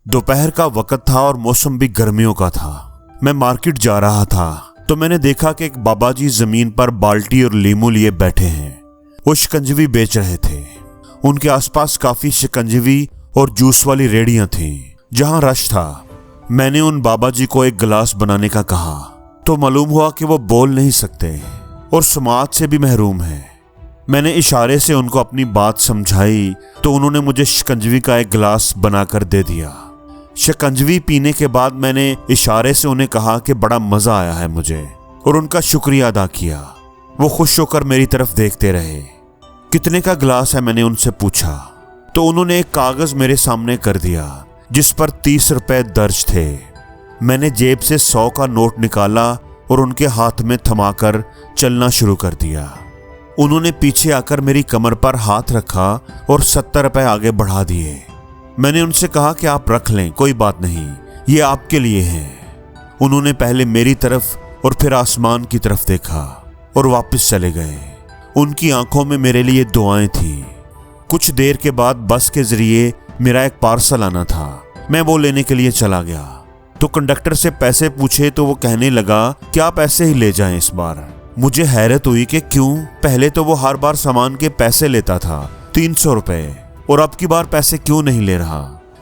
दोपहर का वक्त था और मौसम भी गर्मियों का था। मैं मार्केट जा रहा था तो मैंने देखा कि एक बाबा जी जमीन पर बाल्टी और लीमू लिए बैठे हैं। वो शिकंजवी बेच रहे थे। उनके आसपास काफी शिकंजवी और जूस वाली रेहड़ियां थीं। जहां रश था, मैंने उन बाबा जी को एक गिलास बनाने का कहा तो मालूम हुआ कि वो बोल नहीं सकते और समाअत से भी महरूम हैं। मैंने इशारे से उनको अपनी बात समझाई तो उन्होंने मुझे शिकंजवी का एक गिलास बनाकर दे दिया। शिकंजवी पीने के बाद मैंने इशारे से उन्हें कहा कि बड़ा मजा आया है मुझे, और उनका शुक्रिया अदा किया। वो खुश होकर मेरी तरफ देखते रहे। कितने का गिलास है, मैंने उनसे पूछा तो उन्होंने एक कागज मेरे सामने कर दिया जिस पर 30 रुपए दर्ज थे। मैंने जेब से 100 का नोट निकाला और उनके हाथ में थमाकर चलना शुरू कर दिया। उन्होंने पीछे आकर मेरी कमर पर हाथ रखा और 70 रुपए आगे बढ़ा दिए। मैंने उनसे कहा कि आप रख लें, कोई बात नहीं, ये आपके लिए है। उन्होंने पहले मेरी तरफ और फिर आसमान की तरफ देखा और वापस चले गए। उनकी आंखों में मेरे लिए दुआएं थीं। कुछ देर के बाद बस के जरिए मेरा एक पार्सल आना था। मैं वो लेने के लिए चला गया तो कंडक्टर से पैसे पूछे तो वो कहने लगा कि आप ऐसे ही ले जाएं इस बार। मुझे हैरत हुई कि क्यों, पहले तो वो हर बार सामान के पैसे लेता था 300 रुपए, और अब की बार पैसे क्यों नहीं ले रहा।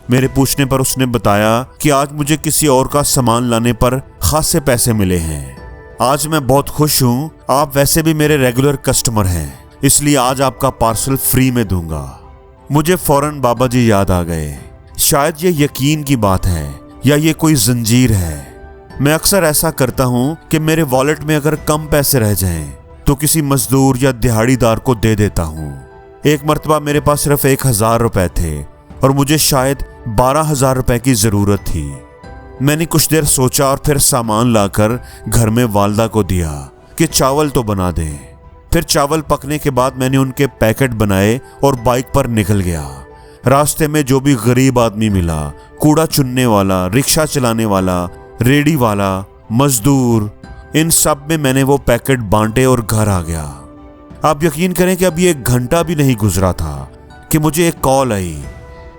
मेरे पूछने पर उसने बताया कि आज मुझे किसी और का सामान लाने पर खासे पैसे मिले हैं। आज मैं बहुत खुश हूँ, आप वैसे भी मेरे रेगुलर कस्टमर हैं, इसलिए आज आपका पार्सल फ्री में दूंगा। मुझे फौरन बाबा जी याद आ गए। शायद ये यकीन की बात है या ये कोई जंजीर है। मैं अक्सर ऐसा करता हूँ कि मेरे वॉलेट में अगर कम पैसे रह जाएं तो किसी मजदूर या दिहाड़ीदार को दे देता हूँ। एक मर्तबा मेरे पास सिर्फ 1000 रुपए थे और मुझे शायद 12,000 रुपए की जरूरत थी। मैंने कुछ देर सोचा और फिर सामान लाकर घर में वालदा को दिया कि चावल तो बना दें। फिर चावल पकने के बाद मैंने उनके पैकेट बनाए और बाइक पर निकल गया। रास्ते में जो भी गरीब आदमी मिला, कूड़ा चुनने वाला, रिक्शा चलाने वाला, रेडी वाला, मजदूर, इन सब में मैंने वो पैकेट बांटे और घर आ गया। आप यकीन करें कि अभी 1 घंटा भी नहीं गुजरा था कि मुझे एक कॉल आई।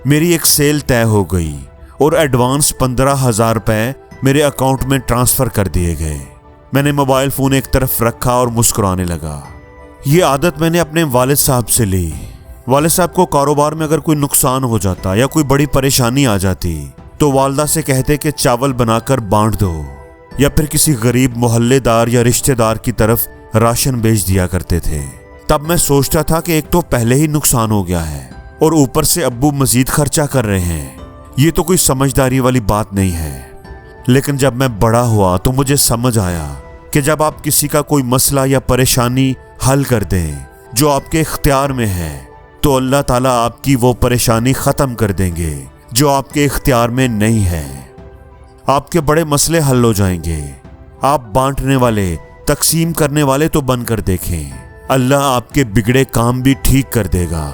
मेरी एक सेल तय हो गई और एडवांस 15,000 रुपए मेरे अकाउंट में ट्रांसफर कर दिए गए। मैंने मोबाइल फोन एक तरफ रखा और मुस्कुराने लगा। ये आदत मैंने अपने वालिद साहब से ली। वालिद साहब को कारोबार में अगर कोई नुकसान हो जाता या कोई बड़ी परेशानी आ जाती तो वालदा से कहते कि चावल बनाकर बांट दो, या फिर किसी गरीब मोहल्लेदार या रिश्तेदार की तरफ राशन भेज दिया करते थे। तब मैं सोचता था कि एक तो पहले ही नुकसान हो गया है और ऊपर से अब्बू मजीद खर्चा कर रहे हैं, ये तो कोई समझदारी वाली बात नहीं है। लेकिन जब मैं बड़ा हुआ तो मुझे समझ आया कि जब आप किसी का कोई मसला या परेशानी हल कर दें जो आपके इख्तियार में है तो अल्लाह ताला आपकी वो परेशानी खत्म कर देंगे जो आपके इख्तियार में नहीं है। आपके बड़े मसले हल हो जाएंगे। आप बांटने वाले, तकसीम करने वाले तो बनकर देखें, अल्लाह आपके बिगड़े काम भी ठीक कर देगा।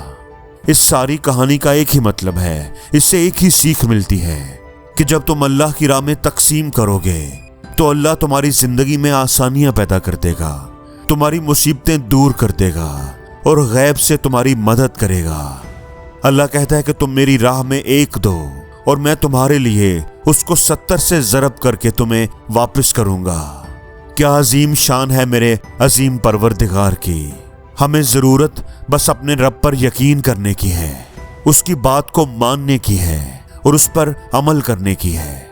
इस सारी कहानी का एक ही मतलब है, इससे एक ही सीख मिलती है कि जब तुम अल्लाह की राह में तकसीम करोगे तो अल्लाह तुम्हारी जिंदगी में आसानियां पैदा कर देगा, तुम्हारी मुसीबतें दूर कर देगा और गैब से तुम्हारी मदद करेगा। अल्लाह कहता है कि तुम मेरी राह में 1 दो और मैं तुम्हारे लिए उसको 70 से ज़रब करके तुम्हें वापस करूंगा। क्या अजीम शान है मेरे अजीम परवरदिगार की। हमें ज़रूरत बस अपने रब पर यकीन करने की है, उसकी बात को मानने की है और उस पर अमल करने की है।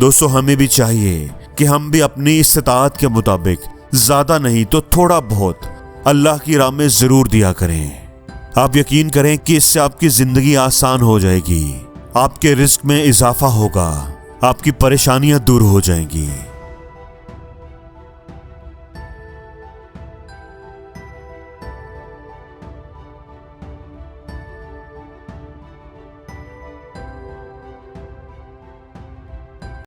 दोस्तों, हमें भी चाहिए कि हम भी अपनी इस्तिताअत के मुताबिक ज़्यादा नहीं तो थोड़ा बहुत अल्लाह की राह में ज़रूर दिया करें। आप यकीन करें कि इससे आपकी ज़िंदगी आसान हो जाएगी, आपके रिस्क में इजाफा होगा, आपकी परेशानियां दूर हो जाएंगी।